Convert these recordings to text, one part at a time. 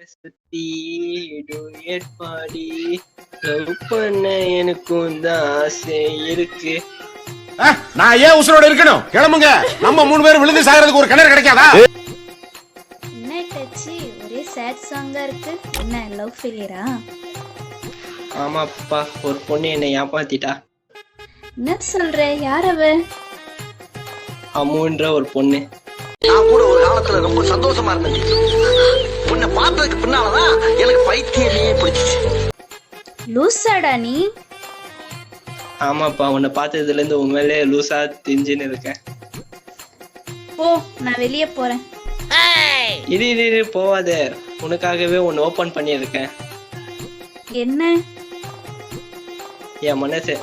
சுத்தி டூயட் பாடி லவ் பண்ண எனக்கும் தான் ஆசை இருக்கு. நான் ஏன் உசுரோட இருக்கணும்? கிளம்புங்க. நம்ம 3 பேரும் விழுந்து சாகிறதுக்கு ஒரு கிணறு கிடைக்காதா? என்ன டச்சி ஒரே சேட் சாங்கா இருக்கு. என்ன லவ் ஃபெயிலியரா? ஆமாப்பா, ஒரு பொண்ணு என்னை ஏமாத்திட்டா. என்ன சொல்ற? யார் அவ? அம்முன்ற ஒரு பொண்ணு. நான் கூட ஒரு காலத்துல ரொம்ப சந்தோஷமா இருந்தேன். உன்னை பார்த்ததுக்கு பின்னாலதான் எனக்கு பைத்தியமே பிடிச்சிச்சு. லூசாடா நீ? ஆமாப்பா, உன்னை பார்த்ததுல இருந்து உன் மேலே லூசா தெரிஞ்சுன்னு இருக்கேன். போ, நான் வெளியே போறேன். இரு போவாத, உனக்காகவே ஒன்னு ஓபன் பண்ணியிருக்கேன். என்ன? என் மனசு.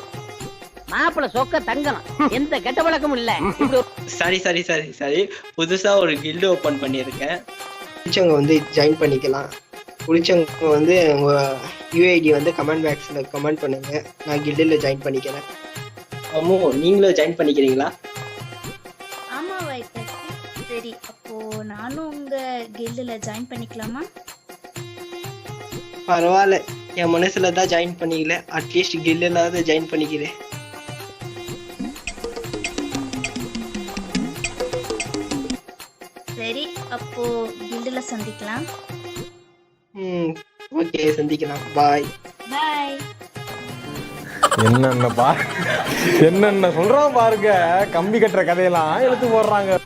மாப்பிள்ள சொக்க தங்கலாம், எந்த கெட்ட பழக்கமும் இல்ல. சரி, புதுசா ஒரு கில்டு ஓபன் பண்ணியிருக்கேன். பிடிச்சவங்க வந்து ஜாயின் பண்ணிக்கலாம். பிடிச்சவங்க வந்து உங்க யூஐடி வந்து கமெண்ட் பாக்ஸில் கமெண்ட் பண்ணுங்க. நான் கில்டில் ஜாயின் பண்ணிக்கிறேன். அம்மு, நீங்களும் ஜாயின் பண்ணிக்கிறீங்களா? ஆமா வைத்தச்சி. சரி, அப்போ நானும் உங்க கில்டுல ஜாயின் பண்ணிக்கலாமா? பரவாயில்ல, என் மனசுல தான் ஜாயின் பண்ணிக்கல, அட்லீஸ்ட் கில்டுலாவது ஜாயின் பண்ணிக்கிறேன். சரி, அப்போ கில்டுல சந்திக்கலாம். ஓகே, சந்திக்கலாம். பாய். பாய். என்னென்ன சொல்றான் பாருங்க. கம்பி கட்டுற கதையெல்லாம் எடுத்து போடுறாங்க.